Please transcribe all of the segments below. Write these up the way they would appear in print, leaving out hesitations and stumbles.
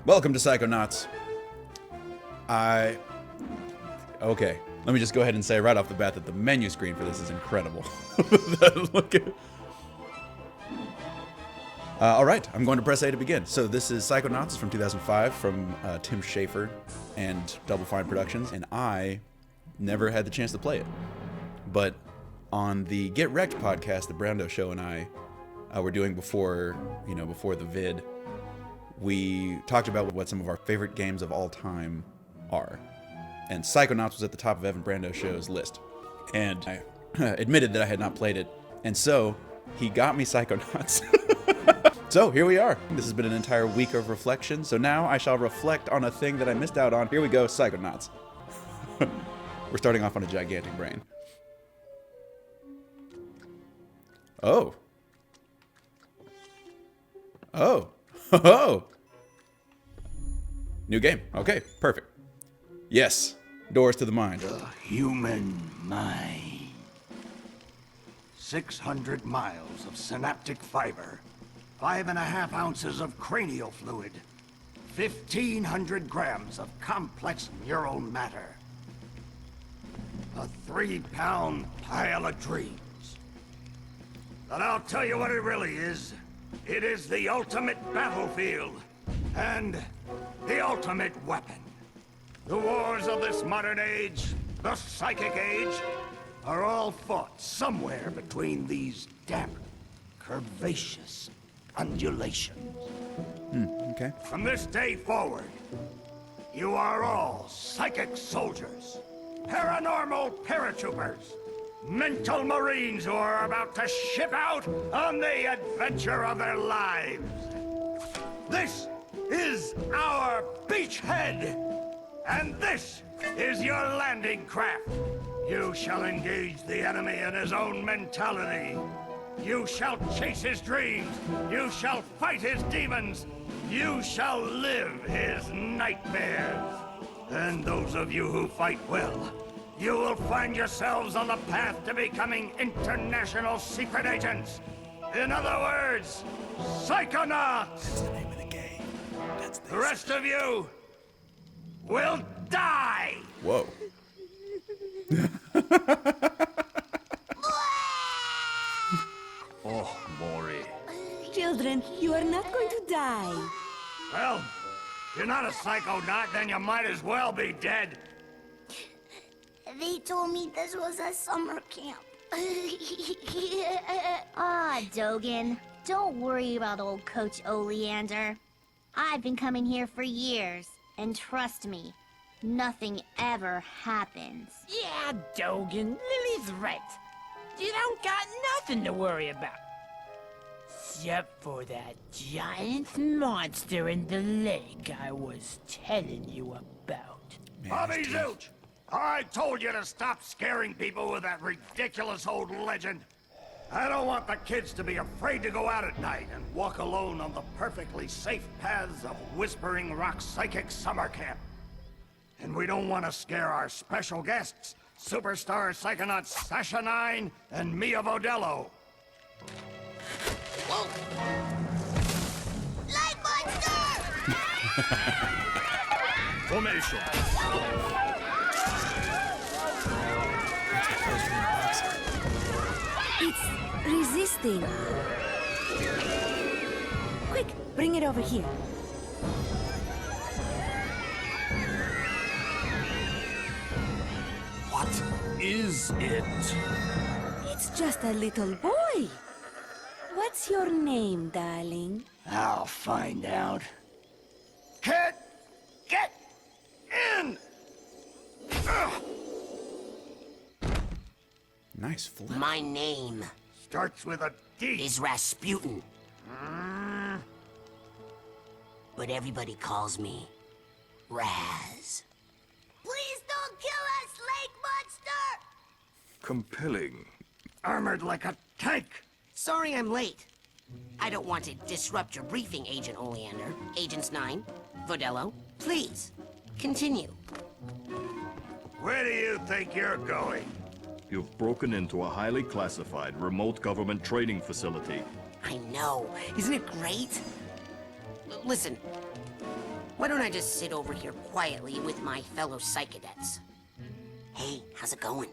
Welcome to Psychonauts. Okay, let me just go ahead and say right off the bat that the menu screen for this is incredible. Look at... Alright, I'm going to press A to begin. So this is Psychonauts. It's from 2005 from Tim Schafer and Double Fine Productions, and I never had the chance to play it. But on the Get Wrecked podcast, the Brando Show and I were doing before the vid, we talked about what some of our favorite games of all time are. And Psychonauts was at the top of Evan Brando's show's list. And I admitted that I had not played it. And so he got me Psychonauts. So here we are. This has been an entire week of reflection. So now I shall reflect on a thing that I missed out on. Here we go, Psychonauts. We're starting off on a gigantic brain. Oh. Oh. Oh. New game. Okay, perfect. Yes. Doors to the mind. The human mind. 600 miles of synaptic fiber. 5.5 ounces of cranial fluid. 1,500 grams of complex neural matter. A 3-pound pile of dreams. But I'll tell you what it really is. It is the ultimate battlefield. And the ultimate weapon. The wars of this modern age, the psychic age, are all fought somewhere between these damp, curvaceous undulations. Okay. From this day forward, you are all psychic soldiers, paranormal paratroopers, mental marines who are about to ship out on the adventure of their lives. This is our beachhead, and this is your landing craft. You shall engage the enemy in his own mentality. You shall chase his dreams. You shall fight his demons. You shall live his nightmares. And those of you who fight well, you will find yourselves on the path to becoming international secret agents. In other words, Psychonauts. That's the name of the game. That's The rest of you will die. Whoa. Oh, Maury. Children, you are not going to die. Well, if you're not a psychonaut, then you might as well be dead. They told me this was a summer camp. Ah, Dogen. Don't worry about old Coach Oleander. I've been coming here for years, and trust me, nothing ever happens. Yeah, Dogen, Lily's right. You don't got nothing to worry about. Except for that giant monster in the lake I was telling you about. Bobby Zooch! I told you to stop scaring people with that ridiculous old legend. I don't want the kids to be afraid to go out at night and walk alone on the perfectly safe paths of Whispering Rock Psychic Summer Camp. And we don't want to scare our special guests, superstar psychonauts Sasha 9 and Mia Vodello. Whoa! Light monster! Formation. It's resisting. Quick, bring it over here. What is it? It's just a little boy. What's your name, darling? I'll find out. Kid, get in! Ugh. Nice flip. My name Starts with a D. is Rasputin. But everybody calls me Raz. Please don't kill us, lake monster! Compelling. Armored like a tank. Sorry I'm late. I don't want to disrupt your briefing, Agent Oleander. Agents 9, Vodello, please, continue. Where do you think you're going? You've broken into a highly classified remote government training facility. I know. Isn't it great? Listen, why don't I just sit over here quietly with my fellow Psychonauts? Hey, how's it going?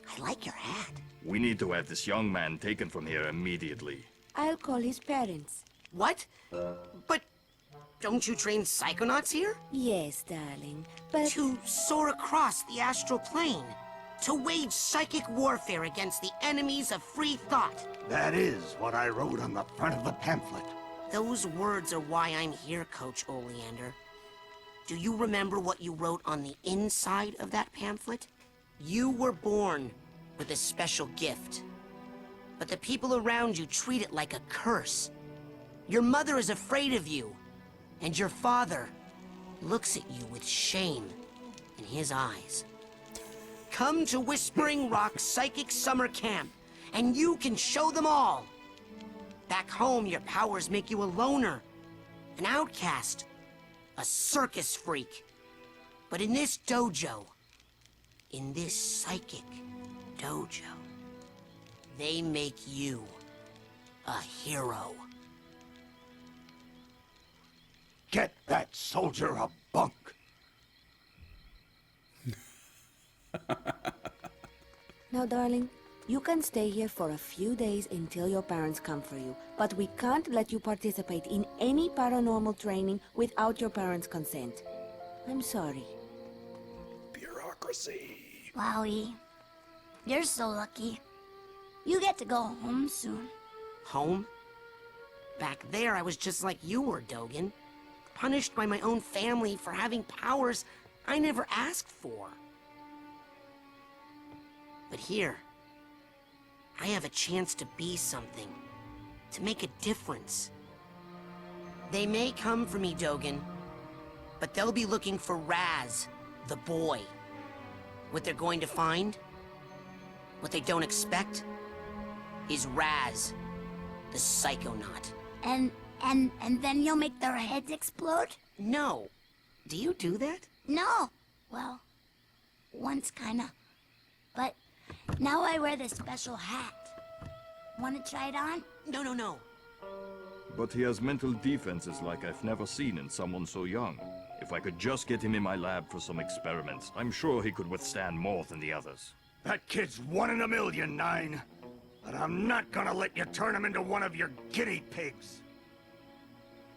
I like your hat. We need to have this young man taken from here immediately. I'll call his parents. What? But don't you train Psychonauts here? Yes, darling, but... To soar across the astral plane. To wage psychic warfare against the enemies of free thought. That is what I wrote on the front of the pamphlet. Those words are why I'm here, Coach Oleander. Do you remember what you wrote on the inside of that pamphlet? You were born with a special gift. But the people around you treat it like a curse. Your mother is afraid of you. And your father looks at you with shame in his eyes. Come to Whispering Rock Psychic Summer Camp, and you can show them all. Back home, your powers make you a loner, an outcast, a circus freak. But in this dojo, in this psychic dojo, they make you a hero. Get that soldier a bunk. Now, darling, you can stay here for a few days until your parents come for you, but we can't let you participate in any paranormal training without your parents' consent. I'm sorry. Bureaucracy. Wowie, you're so lucky. You get to go home soon. Home? Back there, I was just like you were, Dogen. Punished by my own family for having powers I never asked for. But here, I have a chance to be something, to make a difference. They may come for me, Dogen, but they'll be looking for Raz, the boy. What they're going to find, what they don't expect, is Raz, the Psychonaut. And then you'll make their heads explode? No. Do you do that? No. Well, once kinda. But now I wear this special hat. Wanna try it on? No. But he has mental defenses like I've never seen in someone so young. If I could just get him in my lab for some experiments, I'm sure he could withstand more than the others. That kid's 1 in a million, Nine. But I'm not gonna let you turn him into one of your guinea pigs.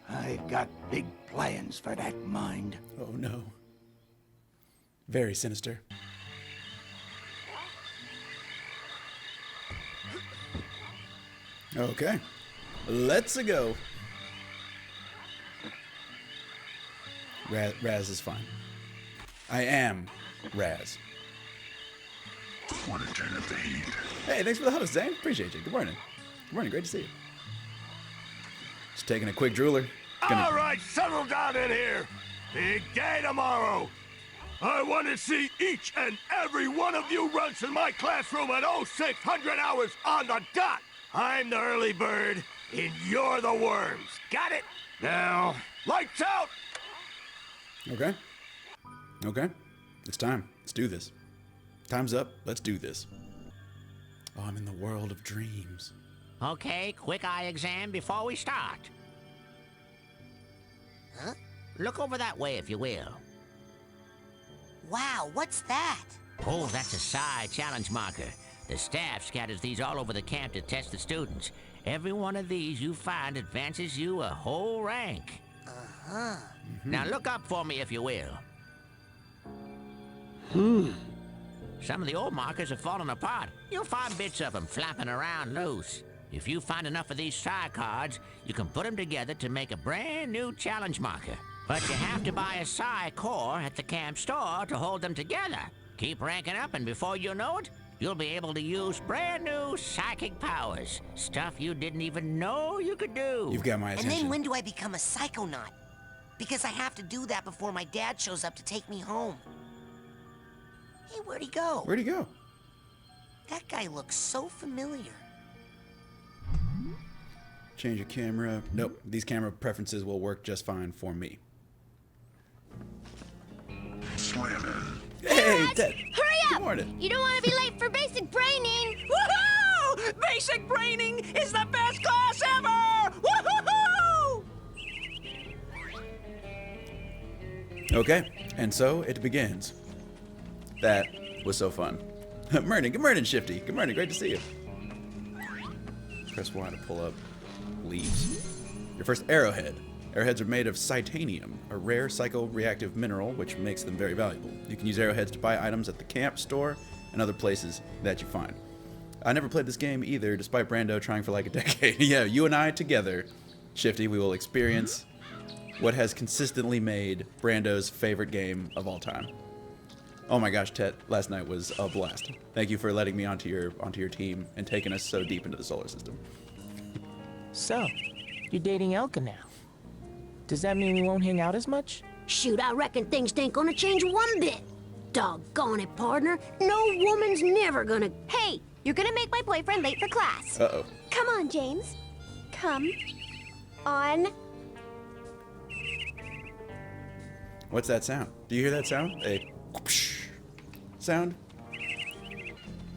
I've got big plans for that mind. Oh no. Very sinister. Okay. Let's go. Raz is fine. I am Raz. Want to turn up the heat? Hey, thanks for the host, Zane. Appreciate you. Good morning. Good morning. Great to see you. Just taking a quick drooler. All right, settle down in here. Big day tomorrow. I want to see each and every one of you runs in my classroom at 0600 hours on the dot. I'm the early bird, and you're the worms. Got it? Now, lights out! Okay. Okay. It's time. Let's do this. Time's up. Let's do this. Oh, I'm in the world of dreams. Okay, quick eye exam before we start. Huh? Look over that way, if you will. Wow, what's that? Oh, that's a psi challenge marker. The staff scatters these all over the camp to test the students. Every one of these you find advances you a whole rank. Uh-huh. Now look up for me, if you will. Some of the old markers have fallen apart. You'll find bits of them flapping around loose. If you find enough of these psi cards, you can put them together to make a brand new challenge marker. But you have to buy a psi core at the camp store to hold them together. Keep ranking up, and before you know it, you'll be able to use brand new psychic powers. Stuff you didn't even know you could do. You've got my attention. And then when do I become a Psychonaut? Because I have to do that before my dad shows up to take me home. Hey, where'd he go? Where'd he go? That guy looks so familiar. Change your camera. Nope. These camera preferences will work just fine for me. Slamming. Hey, Ted. Hurry up! Good morning. You don't want to be late for basic braining. Woohoo! Basic braining is the best class ever! Woohoo! Okay, and so it begins. That was so fun. Morning, good morning, Shifty. Good morning, great to see you. Press Y to pull up leaves. Your first arrowhead. Arrowheads are made of Psychonauts, a rare psychoreactive mineral which makes them very valuable. You can use arrowheads to buy items at the camp, store, and other places that you find. I never played this game either, despite Brando trying for like a decade. Yeah, you and I together, Shifty, we will experience what has consistently made Brando's favorite game of all time. Oh my gosh, Tet, last night was a blast. Thank you for letting me onto your team and taking us so deep into the solar system. So, you're dating Elka now. Does that mean we won't hang out as much? Shoot, I reckon things ain't gonna change one bit. Doggone it, partner. No woman's never gonna... Hey, you're gonna make my boyfriend late for class. Uh-oh. Come on, James. Come on. What's that sound? Do you hear that sound? A whoosh sound?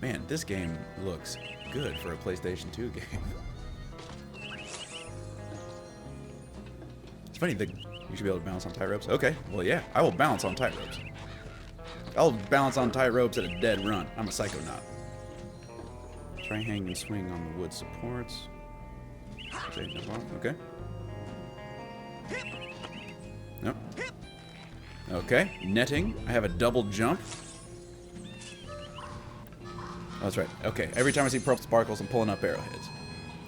Man, this game looks good for a PlayStation 2 game. It's funny that you should be able to balance on tight ropes. Okay, well yeah, I will balance on tight ropes. I'll balance on tight ropes at a dead run. I'm a Psychonaut. Try hang and swing on the wood supports. Okay, jump off. Okay. Nope. Okay, netting. I have a double jump. Oh, that's right. Okay, every time I see purple sparkles, I'm pulling up arrowheads.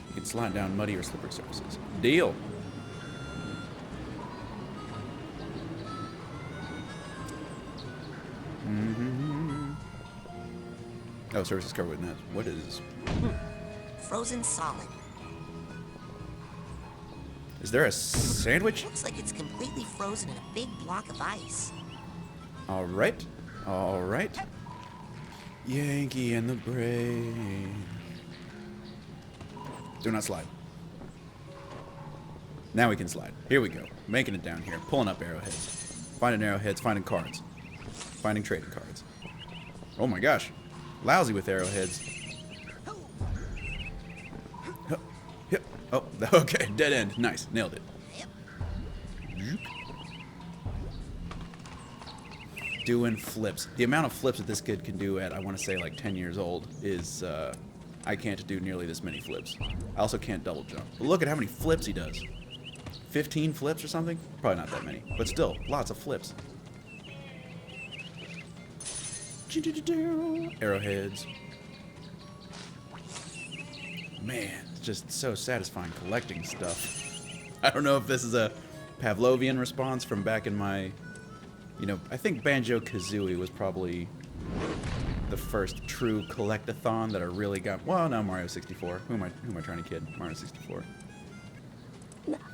You can slide down muddy or slippery surfaces. Deal. Oh, surface is covered with nets. What is? Frozen solid. Is there a sandwich? Looks like it's completely frozen in a big block of ice. All right. All right. Yankee and the Brave. Do not slide. Now we can slide. Here we go. Making it down here. Pulling up arrowheads. Finding arrowheads. Finding cards. Finding trading cards. Oh my gosh. Lousy with arrowheads. Oh, okay. Dead end. Nice. Nailed it. Doing flips. The amount of flips that this kid can do at, I want to say, like 10 years old is, I can't do nearly this many flips. I also can't double jump. But look at how many flips he does. 15 flips or something? Probably not that many. But still, lots of flips. Arrowheads. Man, it's just so satisfying collecting stuff. I don't know if this is a Pavlovian response from back in my... You know, I think Banjo-Kazooie was probably the first true collect-a-thon that I really got... Well, no, Mario 64. Who am I trying to kid? Mario 64.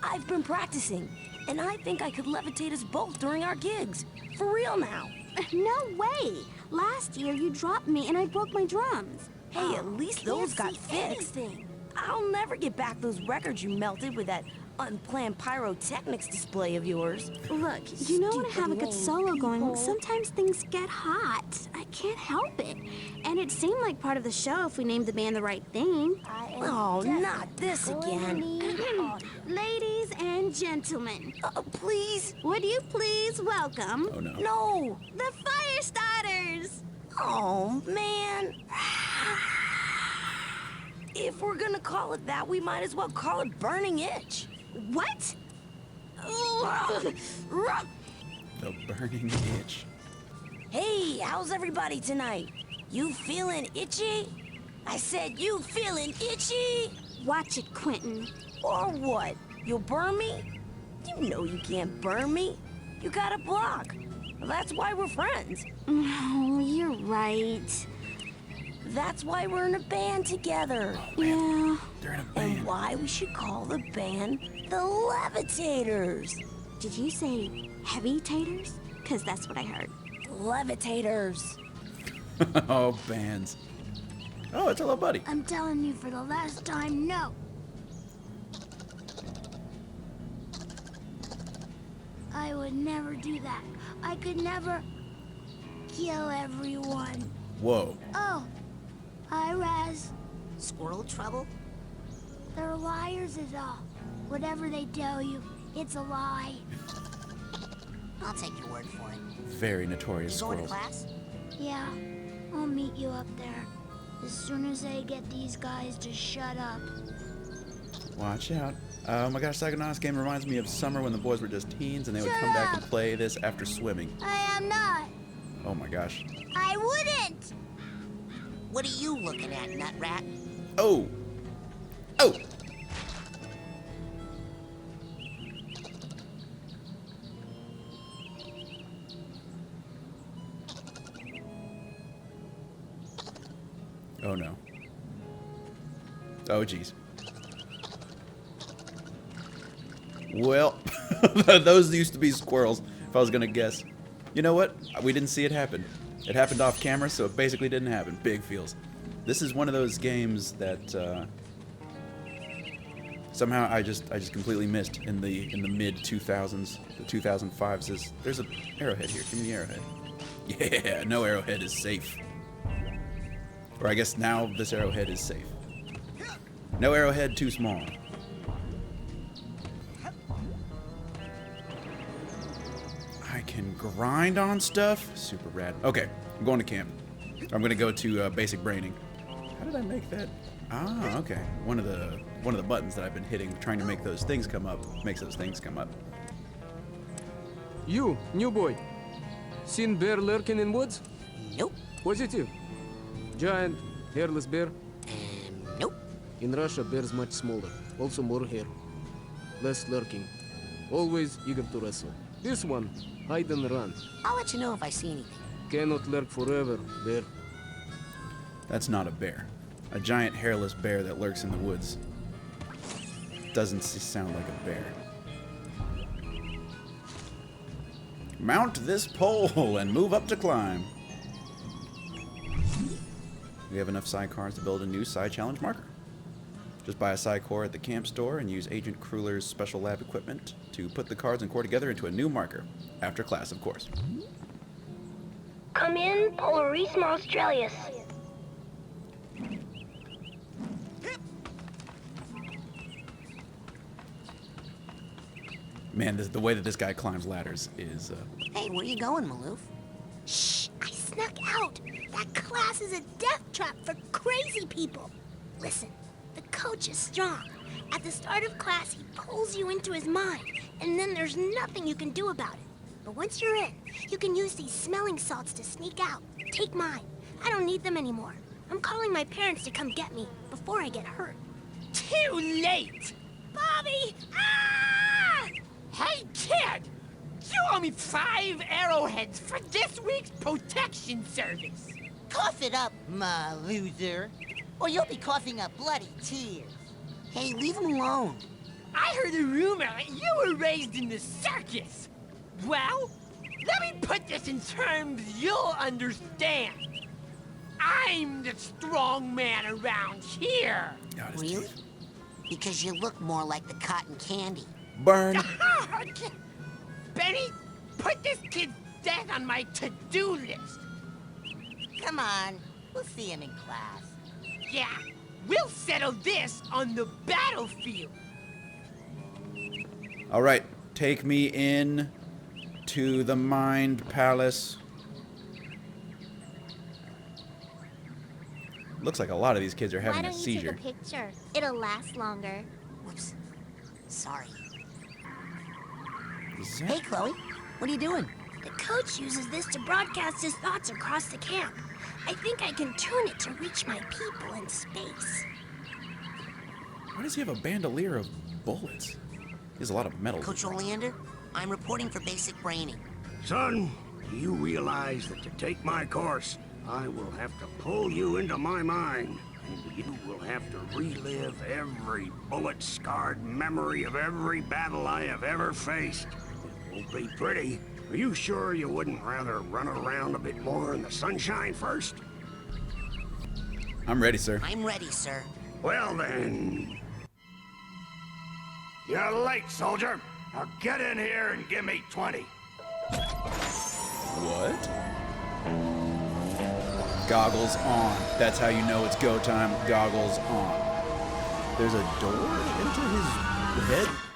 I've been practicing, and I think I could levitate us both during our gigs. For real now. No way. Last year you dropped me and I broke my drums. Hey, at least those got fixed. I'll never get back those records you melted with that unplanned pyrotechnics display of yours. Look, you know when I have a good solo going, sometimes things get hot. I can't help it. And it seemed like part of the show if we named the band the right thing. Oh, not this again. Ladies and gentlemen, Please? would you please welcome Oh, no. No. the Fire Starters? Oh, man. If we're gonna call it that, we might as well call it Burning Itch. What? The burning itch. Hey, how's everybody tonight? You feeling itchy? I said you feeling itchy? Watch it, Quentin. Or what? You'll burn me? You know you can't burn me. You got a block. Well, that's why we're friends. Oh, you're right. That's why we're in a band together. Yeah. They're in a And band. why we should call the band the Levitators. Did you say heavy taters? Because that's what I heard. Levitators. Oh, bands. Oh, it's a little buddy. I'm telling you for the last time, no. I would never do that. I could never kill everyone. Whoa. Oh, hi, Raz. Squirrel trouble? They're liars is all. Whatever they tell you, it's a lie. I'll take your word for it. Very notorious You going to squirrels. class? Yeah, I'll meet you up there. As soon as I get these guys to shut up. Watch out. Oh my gosh, Psychonauts game reminds me of summer when the boys were just teens and they would come back and play this after swimming. I am not. Oh my gosh. I wouldn't. What are you looking at, nut rat? Oh! Oh! Oh no. Oh geez. Well, those used to be squirrels, if I was gonna guess. You know what? We didn't see it happen. It happened off camera, so it basically didn't happen. Big feels. This is one of those games that somehow I just completely missed in the mid 2000s, the 2005s. There's an arrowhead here. Give me the arrowhead. Yeah, no arrowhead is safe. Or I guess now this arrowhead is safe. No arrowhead too small. I can grind on stuff. Super rad. Okay, I'm going to camp. I'm gonna go to basic braining. How did I make that? Ah, okay. One of the buttons that I've been hitting, trying to make those things come up, makes those things come up. You, new boy. Seen bear lurking in woods? Nope. Positive. Giant, hairless bear? Nope. In Russia, bears much smaller. Also more hair. Less lurking. Always eager to wrestle. This one, hide and run. I'll let you know if I see anything. Cannot lurk forever, bear. That's not a bear. A giant hairless bear that lurks in the woods. Doesn't sound like a bear. Mount this pole and move up to climb. We have enough psi cards to build a new psi challenge marker. Just buy a psi core at the camp store and use Agent Kruler's special lab equipment to put the cards and core together into a new marker. After class, of course. Come in, Polarisma Australis. Man, the way that this guy climbs ladders is... Hey, where you going, Maloof? Shh, I snuck out. That class is a death trap for crazy people. Listen, the coach is strong. At the start of class, he pulls you into his mind, and then there's nothing you can do about it. But once you're in, you can use these smelling salts to sneak out. Take mine. I don't need them anymore. I'm calling my parents to come get me before I get hurt. Too late! Bobby! Ah! Hey, kid! You owe me 5 arrowheads for this week's protection service. Cough it up, my loser, or you'll be coughing up bloody tears. Hey, leave him alone. I heard a rumor that you were raised in the circus. Well, let me put this in terms you'll understand. I'm the strong man around here. Really? Because you look more like the cotton candy. Burn. Benny, put this kid's death on my to-do list. Come on, we'll see him in class. Yeah, we'll settle this on the battlefield. All right, take me in to the Mind Palace. Looks like a lot of these kids are having Why a don't you seizure. take a picture? It'll last longer. Whoops. Sorry. Hey, Chloe. What are you doing? The coach uses this to broadcast his thoughts across the camp. I think I can tune it to reach my people in space. Why does he have a bandolier of bullets? He has a lot of metal. Coach Oleander, I'm reporting for basic braining. Son, you realize that to take my course, I will have to pull you into my mind, and you will have to relive every bullet-scarred memory of every battle I have ever faced. It won't be pretty. Are you sure you wouldn't rather run around a bit more in the sunshine first? I'm ready, sir. I'm ready, sir. Well then... You're late, soldier. Now get in here and give me 20. What? Goggles on. That's how you know it's go time. Goggles on. There's a door into his head.